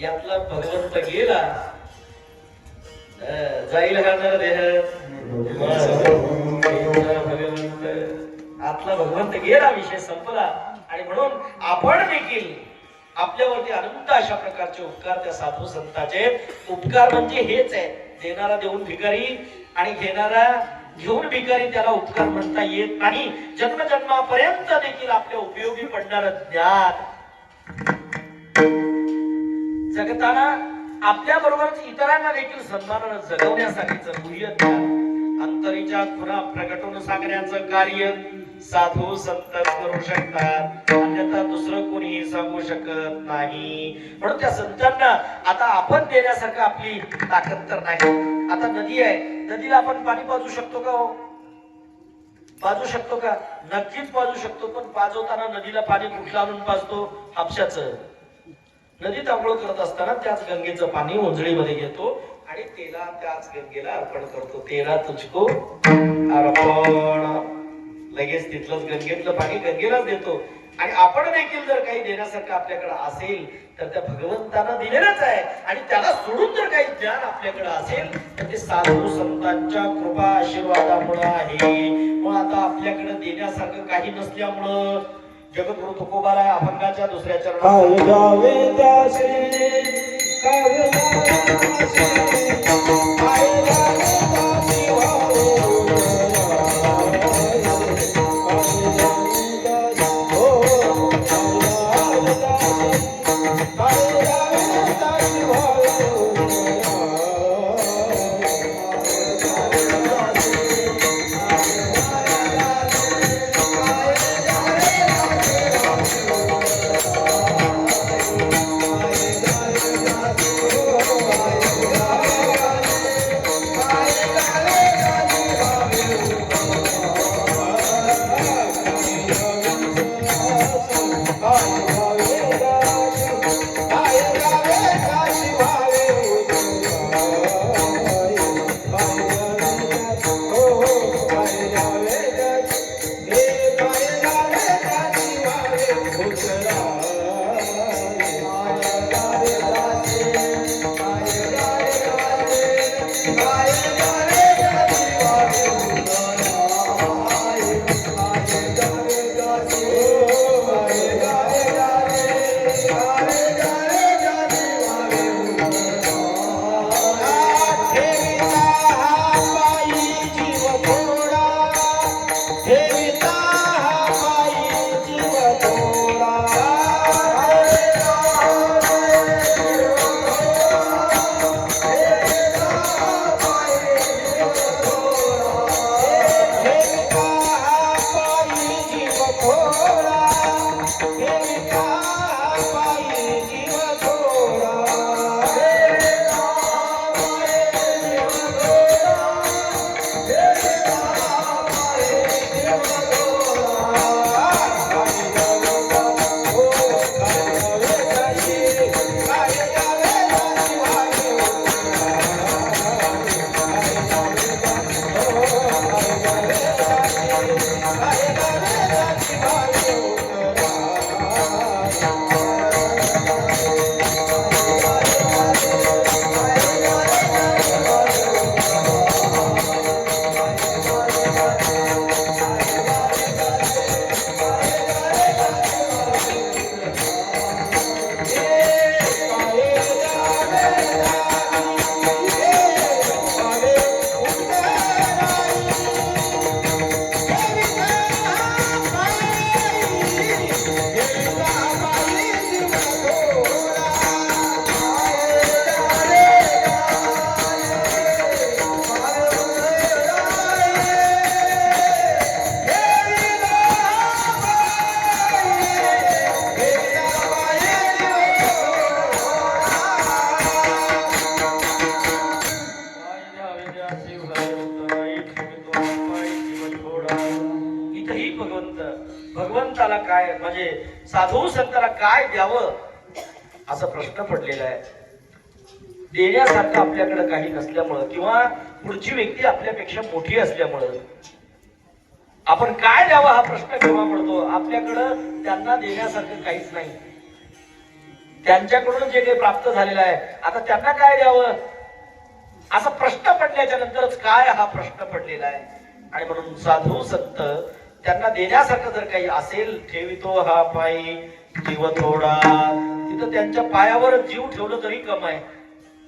यातला भगवंत गेला जाईल हा जर देह भगवंत आतला भगवंत गेला, विषय संपला. आणि म्हणून आपण देखील आपल्यावरती अनंत अशा प्रकारचे उपकार त्या साधू संतांचे. उपकार म्हणजे हेच आहे, देणारा देऊन भिकारी आणि घेणारा घेऊन भिकारी. त्याला उपकार म्हणता येत नाही. जन्मजन्मापर्यंत देखील आपल्या उपयोगी पडणार ज्ञान जगताना आपल्या बरोबरच इतरांना देखील सन्मानानं जगवण्यासाठीचं मूल्य ज्ञान अंतरीच्या खुणा प्रकटून सांगण्याचं कार्य साधू संत करू शकतात, अन्यथा दुसरं कोणीही सांगू शकत नाही. म्हणून त्या संतांना आता आपण देण्यासारखं आपली ताकद तर नाही. आता नदी आहे, नदीला आपण पाणी पाजू शकतो का? हो, पाजू शकतो का? नक्कीच पाजू शकतो. पण पाजवताना नदीला पाणी कुठलं आणून पाजतो? हापशाचं. नदीत आंघोळ करत असताना त्याच गंगेचं पाणी ओंजळीमध्ये घेतो आणि तेला त्याच गंगेला अर्पण करतो. तेला तुझको अर्पण. लगेच तिथलंच गंगेतलं पाणी गंगेलाच देतो. आणि आपण देखील जर काही देण्यासारखं आपल्याकडे असेल तर त्या भगवंतानं दिलेलंच आहे. आणि त्याला सोडून जर काही ज्ञान आपल्याकडे असेल तर ते साधू संतांच्या कृपा आशीर्वादामुळे आहे. मग आता आपल्याकडे देण्यासारखं काही नसल्यामुळं जगद्गुरु तुकोबाला अभंगाच्या दुसऱ्या चरणात भगवंताला काय म्हणजे साधू संताला काय द्यावं असा प्रश्न पडलेला आहे. देण्यासारखं आपल्याकडे काही नसल्यामुळं किंवा पुढची व्यक्ती आपल्यापेक्षा मोठी असल्यामुळं आपण काय द्यावं हा प्रश्न केव्हा पडतो. आपल्याकडं त्यांना देण्यासारखं काहीच नाही. त्यांच्याकडून जे काही प्राप्त झालेलं आहे आता त्यांना काय द्यावं असा प्रश्न पडल्याच्या नंतरच काय हा प्रश्न पडलेला आहे. आणि म्हणून साधू संत त्यांना देण्यासारखं जर काही असेल, ठेवितो हा पायी जीव थोडा, तिथं त्यांच्या पायावर जीव ठेवलं तरी कम आहे.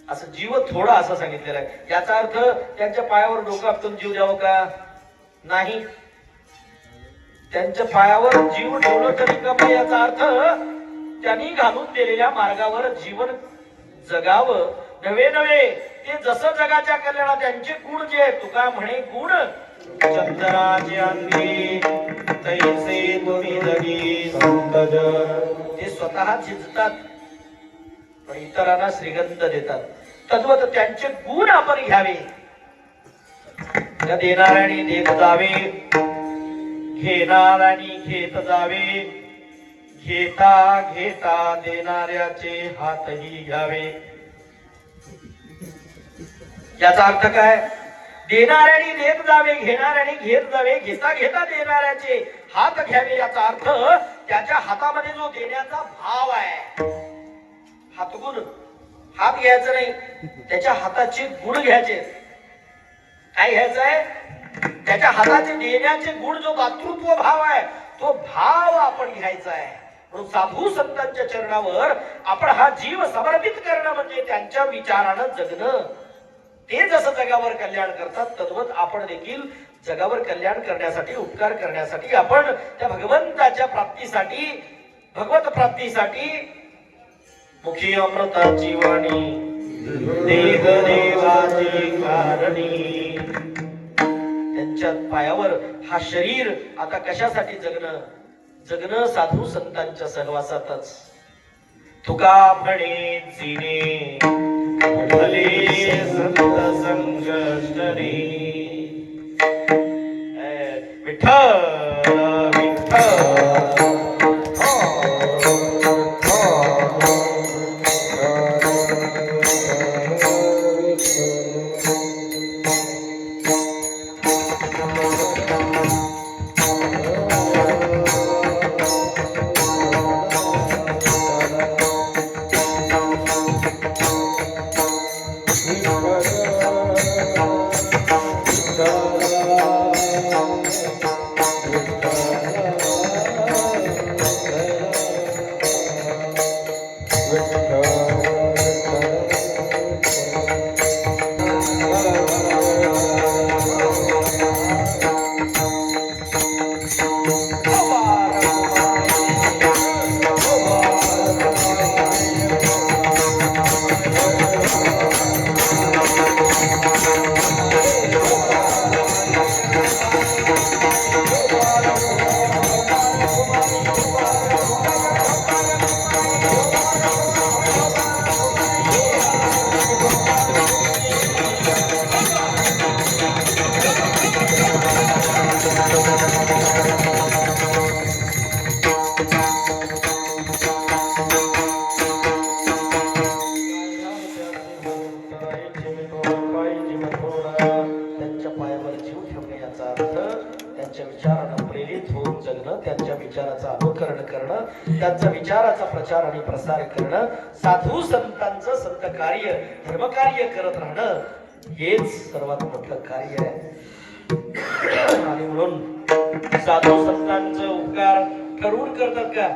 असं जीव थोडा असं सांगितलेलं आहे. याचा अर्थ त्यांच्या पायावर डोकं आपटून जीव द्यावं का नाही. त्यांच्या पायावर जीव ठेवलं तरी कम आहे याचा अर्थ त्यांनी घालून दिलेल्या मार्गावर जीवन जगावं. नवे नवे ते जसं जगाच्या कल्याणा त्यांचे गुण जे तुका म्हणे गुण चंद्राचे अंगी तैसे तुम्ही जगी संत जन. ते स्वतः झिजतात पण इतरांना श्रीगंध देतात. तद्वत त्यांचे गुण आपण घ्यावे. त्या देणाऱ्याने देत जावे, घेणाऱ्याने घेत जावे, घेता घेता देणाऱ्याचे हातही घ्यावे. याचा अर्थ काय. देणाऱ्याने देत जावे, घेणाऱ्याने घेत जावे, घेता घेता देणाऱ्याचे हात घ्यावे. याचा अर्थ त्याच्या हातामध्ये जो देण्याचा भाव आहे, हातगुण, हात घ्यायचं नाही, त्याच्या हाताचे गुण घ्यायचे. काय घ्यायचं आहे. त्याच्या हाताचे देण्याचे गुण, जो दातृत्व भाव आहे तो भाव आपण घ्यायचा आहे. म्हणून साधू संतांच्या चरणावर आपण हा जीव समर्पित करणं म्हणजे त्यांच्या विचारानं जगणं. ते जसं जगावर कल्याण करतात तद्वत आपण देखील जगावर कल्याण करण्यासाठी, उपकार करण्यासाठी, आपण त्या भगवंताच्या प्राप्तीसाठी, भगवत प्राप्तीसाठी मुखी अमृताची वाणी देह देवाची कारणी. त्यांच्या पायावर हा शरीर आता कशासाठी जगणं. जगणं साधू संतांच्या सहवासातच. तुका म्हणे जिने भले संत संकष्टने. विठ्ठल विठ्ठल त्यांच्या विचाराचा प्रचार आणि प्रसार करणं, साधू संतांचं संत कार्य, धर्मकार्य करत राहणं हेच सर्वात मोठं कार्य आहे. आणि म्हणून साधू संतांचं उपकार ठरवून करतात का.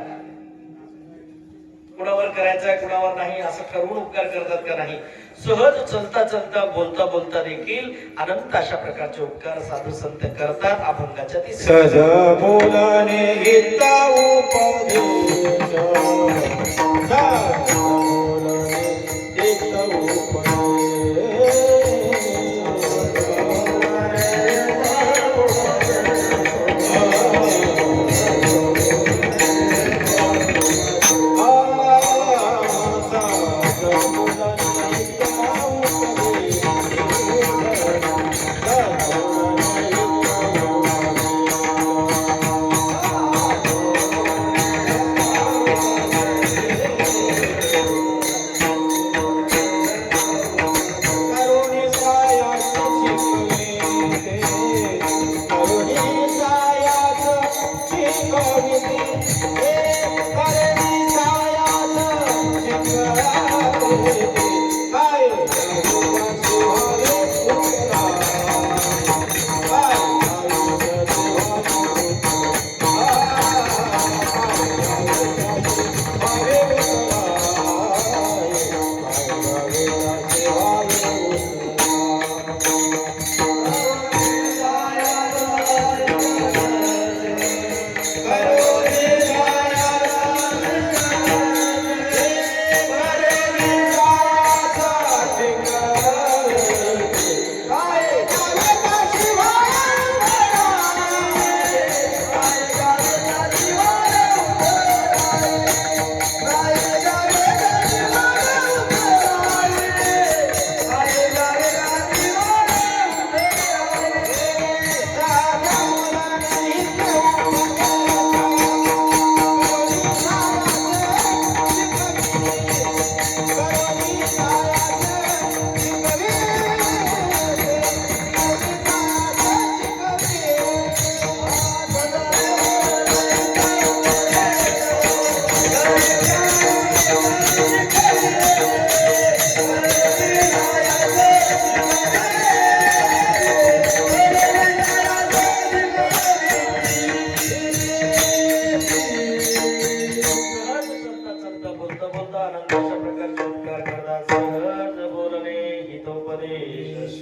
कुणावर करायचा कुणावर नाही असं ठरवून उपकार करतात का नाही. सहज चलता चलता बोलता बोलता देखील अनंत अशा प्रकारचे उपकार साधू संत करतात. अभंगाच्या ती सहज बोलणे गीता उपदेश, सहज बोलणे गीता उपदेश. उपदेश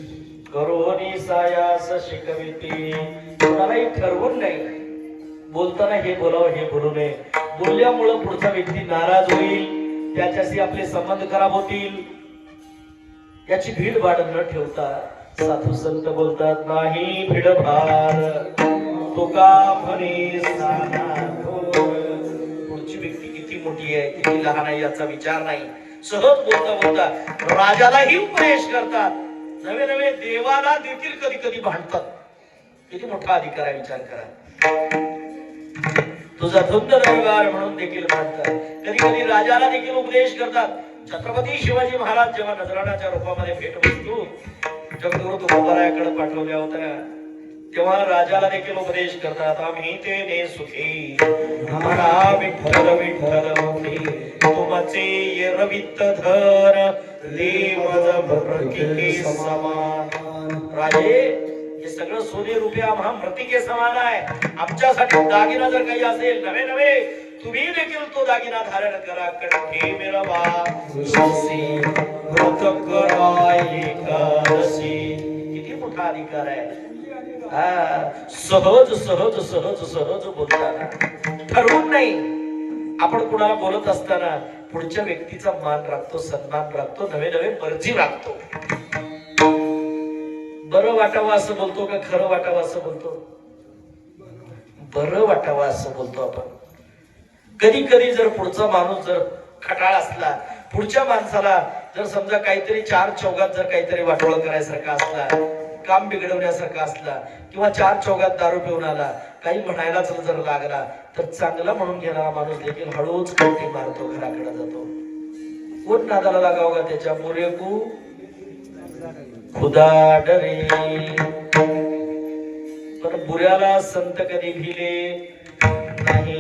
करोनी सायास शिकविती. कोणालाही ठरवून नाही बोलताना हे बोलावं हे बोलू नये. बोलल्यामुळं पुढचा व्यक्ती नाराज होईल, त्याच्याशी आपले संबंध खराब होतील. याची भीड भाड न ठेवता साधू संत बोलतात नाही भीडभाड तुका म्हणे साना थोर. पुढची व्यक्ती किती मोठी आहे किती लहान आहे याचा विचार नाही. सहज बोलता बोलता राजालाही उपदेश करतात. नवे नवे देवाला देखील कधी कधी भांडतात. किती मोठा अधिकार आहे विचार करा. तुझा धुंद रविवार म्हणून देखील भांडतात. कधी कधी राजाला देखील उपदेश करतात. छत्रपती शिवाजी महाराज जेव्हा नजराणाच्या रूपामध्ये भेट वस्तू जगद्गुरु तुकोबारायाकडे पाठवल्या होत्या तेव्हा राजाला देखील उपदेश करतात. आम्ही ते ने सुखी म्हणा विठ्ठल विठ्ठल मुखी तुमचे येरवित्त धर देवज मृतिके समान. राजे हे सगळं सोने रुपये आम्हा मृतिके समान आहे. आमच्यासाठी दागिना जर काही असेल नवे नवे तुम्ही देखील तो दागिना धारण करा. कंठी मिरवा तुळसी व्रत करा एकादशी. किती मोठा अधिकार आहे. सहज सहज सहज सहज बोलताना ठरवून नाही. आपण कुणाला बोलत असताना पुढच्या व्यक्तीचा मान राखतो, सन्मान राखतो, नवे नवे मर्जी राखतो. बरं वाटावं असं बोलतो का खरं वाटावं असं बोलतो? बरं वाटावं असं बोलतो आपण. कधी कधी जर पुढचा माणूस जर खटाळ असला, पुढच्या माणसाला जर समजा काहीतरी चार चौघात जर काहीतरी वाटोळं करायसारखा असला, काम बिघडवण्यासारखा असला किंवा चार चौघात दारू पिऊन आला, काही म्हणायला जर लागला तर चांगला म्हणून घेणारा माणूस देखील हळूच कंठी मारतो, घराकडे जातो. कोण नादाला लागावं का त्याच्या? मुरेकू खुदा डरे. पण बुऱ्याला संत कधी भिले नाही.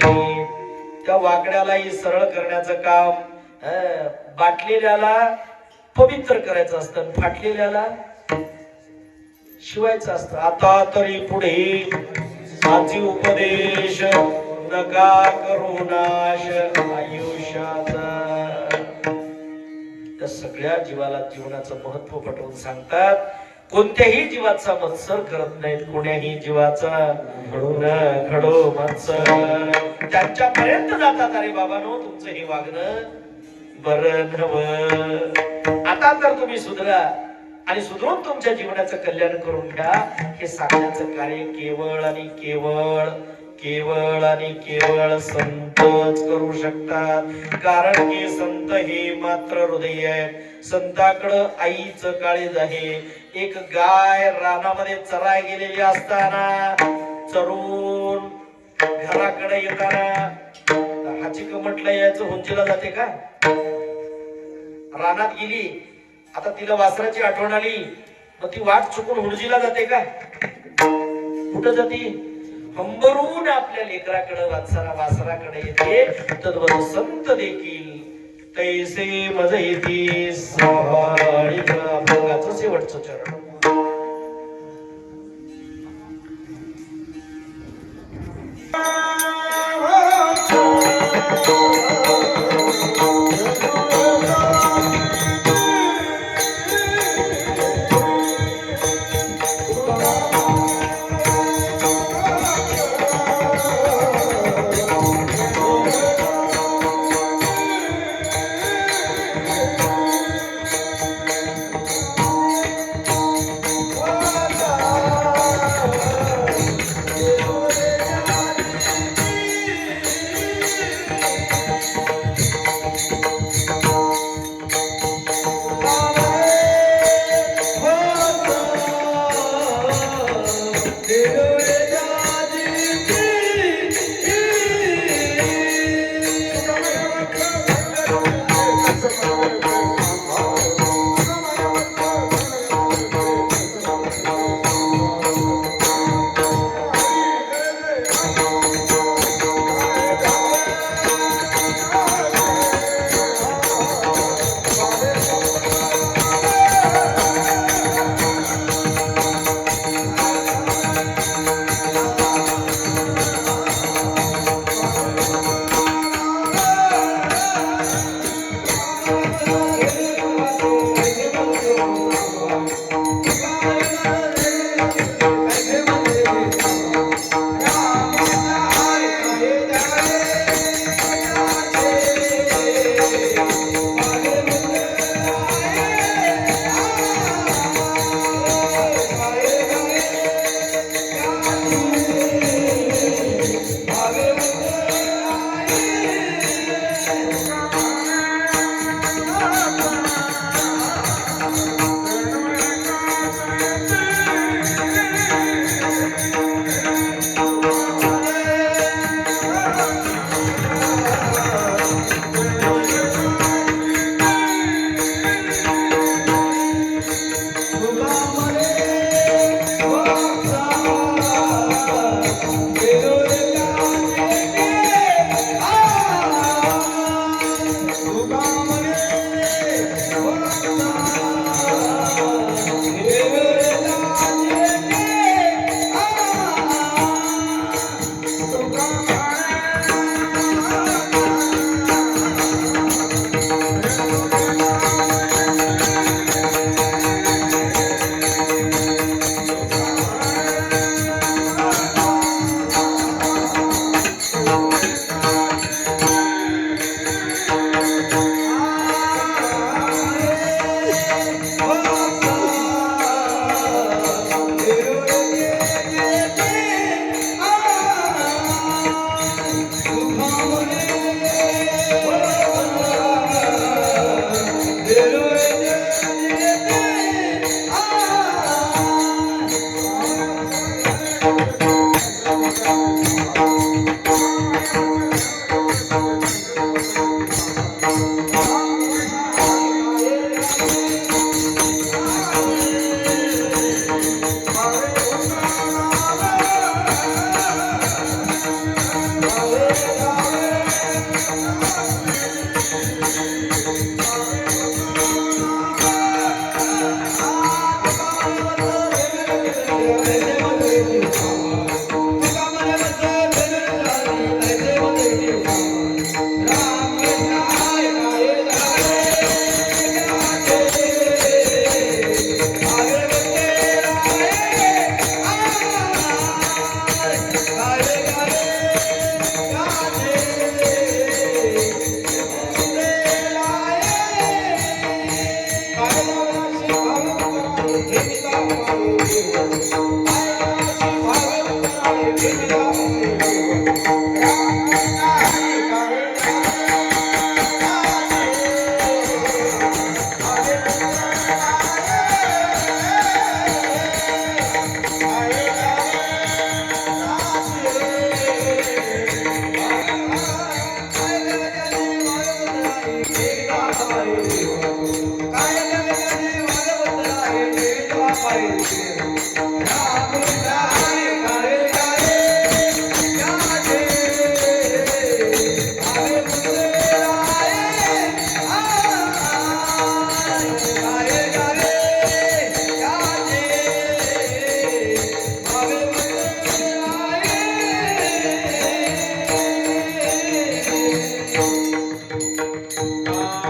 त्या वाकड्यालाही सरळ करण्याचं काम, बाटलेल्याला पवित्र करायचं असतं, फाटलेल्याला शिवायचं असतं. आता तरी पुढे साची उपदेश नका करू नाश आयुष्याचा. त्या सगळ्या जीवाला जीवनाचं महत्व पटवून सांगतात. कोणत्याही जीवाचा मत्सर करत नाहीत. कोण्याही जीवाचा घडो मत्सर. त्यांच्यापर्यंत जातात. अरे बाबांनो तुमचं हे वागणं बरं नव्ह. आता तर तुम्ही सुधरा आणि सुधरून तुमच्या जीवनाचं कल्याण करून घ्या. हे सांगण्याचं कार्य केवळ आणि केवळ केवळ आणि केवळ संतच करू शकतात. कारण की संत हे मात्र हृदय आहे. संताकडं आईचं काळीज आहे. एक गाय रानामध्ये चराय गेलेली असताना चरून घराकडे येताना हाची कमटला यायचं हुंचीला जाते का? रानात गेली, आता तिला वासराची आठवण आली, मग ती वाट चुकून हुंजीला जाते का? कुठं जाते? हंबरून आपल्या लेकराकडे वासराकडे येते. तद्वत संत देखील तैसे मज येते सांभाळीचा. भंगाचं शेवटचं चरण.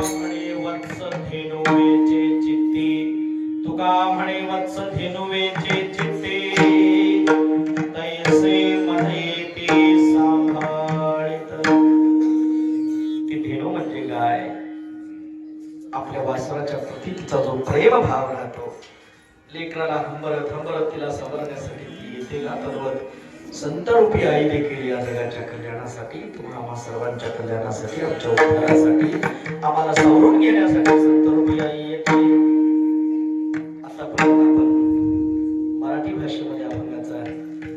म्हणे वत्स धेनुवेचे चित्ती, तुका म्हणे वत्स धेनुवेचे चित्ते, तैसे म्हणे ती सांभाळित. ती धेनू म्हणजे काय? आपल्या वासराच्या प्रती तिचा जो प्रेम भाव राहतो, लेकराला हंबरत हंबरत तिला समजण्यासाठी ती येते का तद्वत संतरूपी आई देखील या जगाच्या कल्याणासाठी, तुम्हा आम्हा सर्वांच्या कल्याणासाठी, आमच्या उपकारासाठी, आम्हाला सावरून घेण्यासाठी संतरूपी आई येते. आतापर्यंत आपण मराठी भाषेमध्ये अभंगाचा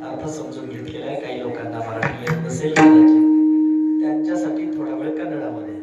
अर्थ समजून घेतलेला आहे. काही लोकांना मराठी येत नसेल कदाचित, त्यांच्यासाठी थोडा वेळ कन्नडामध्ये.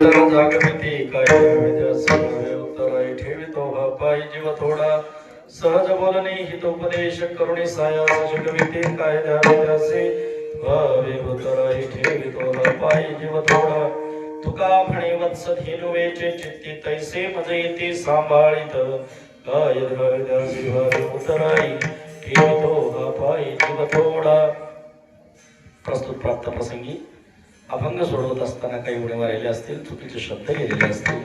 जागृती काय उत्तराई ठेवितो हा पायी जीव थोडा सहज बोलणे हितोपदेश करुणी सायास जगविते काय द्यासे भावे उत्तराई ठेवितो हा पायी जीव थोडा तुका म्हणे वत्स धेनुवेचे चित्ती तैसे मज येते सांभाळित काय द्यासे भावे उत्तराई ठेवितो हा पायी जीव थोडा. प्रस्तुत प्राप्त प्रसंगी अभंग सोडवत असताना काही उणीवा राहिले असतील, चुकीचे शब्द गेलेले असतील,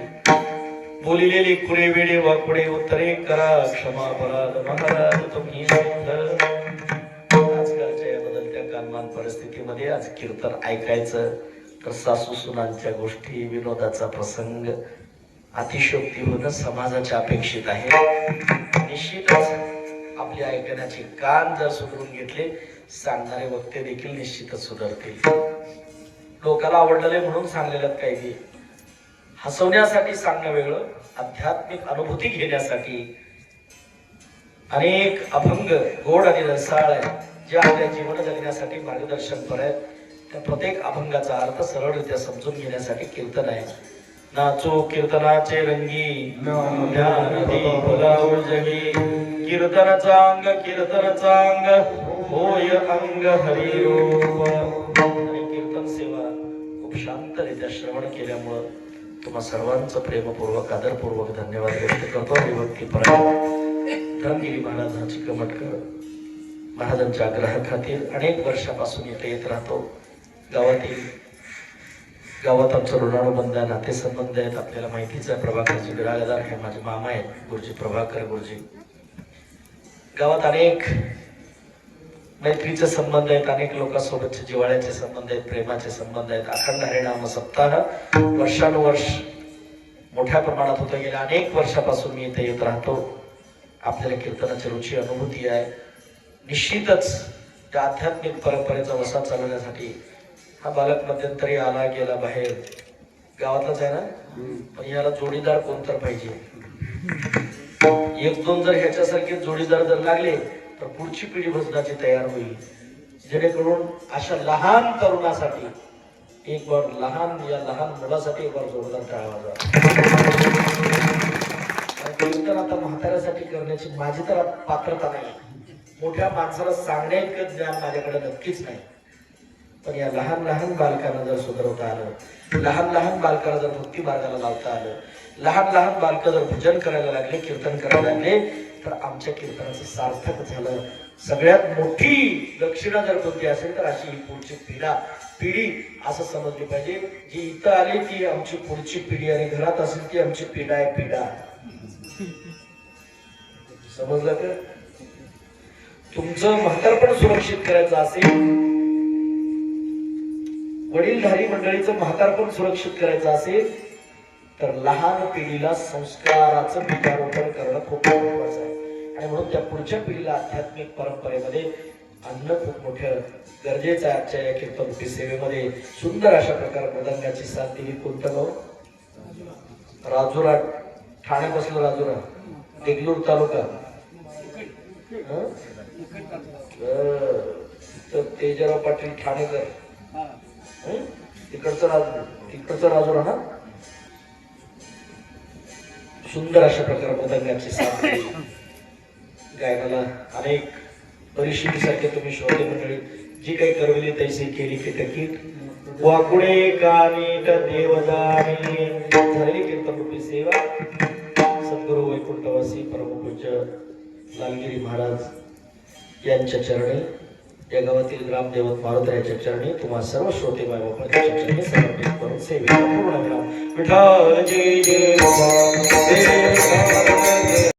बोलिलेली कुणे वेळे वाकुडे उत्तरे करा क्षमा अपराध महाराज तुम्ही सिद्ध. आजकालच्या या बदलत्या कालमान परिस्थितीमध्ये आज कीर्तन ऐकायचं तर सासू सुनांच्या गोष्टी, विनोदाचा प्रसंग, अतिशयोक्ती होणं समाजाच्या अपेक्षित आहे. निश्चितच आपले ऐकण्याचे कान जर सुधरून घेतले, सांगणारे वक्ते देखील निश्चितच सुधारतील. लोकाला आवडलेले म्हणून सांगलेल्यात काही हसवण्यासाठी सांगणं वेगळं, आध्यात्मिक अनुभूती घेण्यासाठी अनेक अभंग गोड आणि रसाळ जे आपल्या जीवन जगण्यासाठी मार्गदर्शन आहेत. त्या प्रत्येक अभंगाचा अर्थ सरळरित्या समजून घेण्यासाठी कीर्तन आहे. नाचो कीर्तनाचे रंगी जगी कीर्तनाचा अंग होय अंग हरिरूप. आणि कीर्तन सेवा खूप शांतरित्या श्रवण केल्यामुळं तुम्हा सर्वांचं प्रेमपूर्वक आदरपूर्वक धन्यवाद व्यक्त करतो. विभक्ती धनगिरी महाराजांची कमटकर महाराजांच्या आग्रहाखातीर अनेक वर्षापासून इथे येत राहतो. गावात आमचं ऋणानुबंध नातेसंबंध आहेत, आपल्याला माहितीच आहे. प्रभाकरजी बिराजदार हे माझे मामा आहेत, गुरुजी प्रभाकर गुरुजी. गावात अनेक मैत्रीचे संबंध आहेत, अनेक लोकांसोबतचे जिव्हाळ्याचे संबंध आहेत, प्रेमाचे संबंध आहेत. अखंड हरिनाम सप्ताह वर्षानुवर्ष मोठ्या प्रमाणात होतं. गेल्या अनेक वर्षापासून मी इथे येत राहतो. आपल्याला कीर्तनाची रुची अनुभूती आहे. निश्चितच त्या आध्यात्मिक परंपरेचा वसा चालवण्यासाठी हा बालक मध्यंतरी आला गेला बाहेर, गावातच आहे ना, पण याला जोडीदार कोणतर पाहिजे. एक दोन जर ह्याच्यासारखे जोडीदार जर लागले तर पुढची पिढी भजनाची तयार होईल. जेणेकरून अशा लहान तरुणासाठी एक बार लहान मुलासाठी एक बार जोरदार टाळा वाजवा. कीर्तन आता म्हाताऱ्यासाठी करण्याची माझी तर पात्रता नाही. मोठ्या माणसाला सांगण्या इतकं ज्ञान माझ्याकडे नक्कीच नाही. पण या लहान बालकांना जर सुधारवता आलं, लहान बालकांना जर भक्ती मार्गाला लावता आलं, लहान बालकं जर भजन करायला लागले, कीर्तन करायला लागले, तर आमच्या कीर्तनाचं सार्थक झालं. सगळ्यात मोठी दक्षिणा जर कोणती असेल तर अशी ही पुढची पिढी असं समजली पाहिजे. जी इथं आली ती आमची पुढची पिढी आणि घरात असेल ती आमची पिढा आहे. पिढा समजलं का? तुमचं म्हातारपण सुरक्षित करायचं असेल, वडीलधारी मंडळीचं म्हातारपण सुरक्षित करायचं असेल, तर लहान पिढीला संस्काराचं बीजारोपण करणं खूप महत्वाचं आहे. आणि म्हणून त्या पुढच्या पिढीला आध्यात्मिक परंपरेमध्ये आणणं खूप मोठं गरजेचं आहे. आजच्या या कीर्तन सेवेमध्ये सुंदर अशा प्रकारे मृदंगाची साथ दिली. कोणतं गाव? राजुरा, ठाण्यापासून राजुरा, देगलूर तालुका, तर तेजराव पाटील ठाणेकर तिकडचं राजुरा ना. सुंदर अशा प्रकारे मृदंगाची साथ दिली. गायनाला अनेक परिस्थितीसारखे तुम्ही श्रोते मंडळी जी काही करविली तैसे केली की टकीट वाकुडे कानीट देवदानी झालेली कीर्तनरूपी सेवा सद्गुरु वैकुंठवासी परमपूज्य लालगिरी महाराज यांच्या चरणी, या गावातील ग्रामदेवत मारुतीच्या चरणी तुम्हा सर्व श्रोते बाबांच्या चरणी समर्पित करून सेवेचा पूर्ण विराम. विठ्ठल जय जय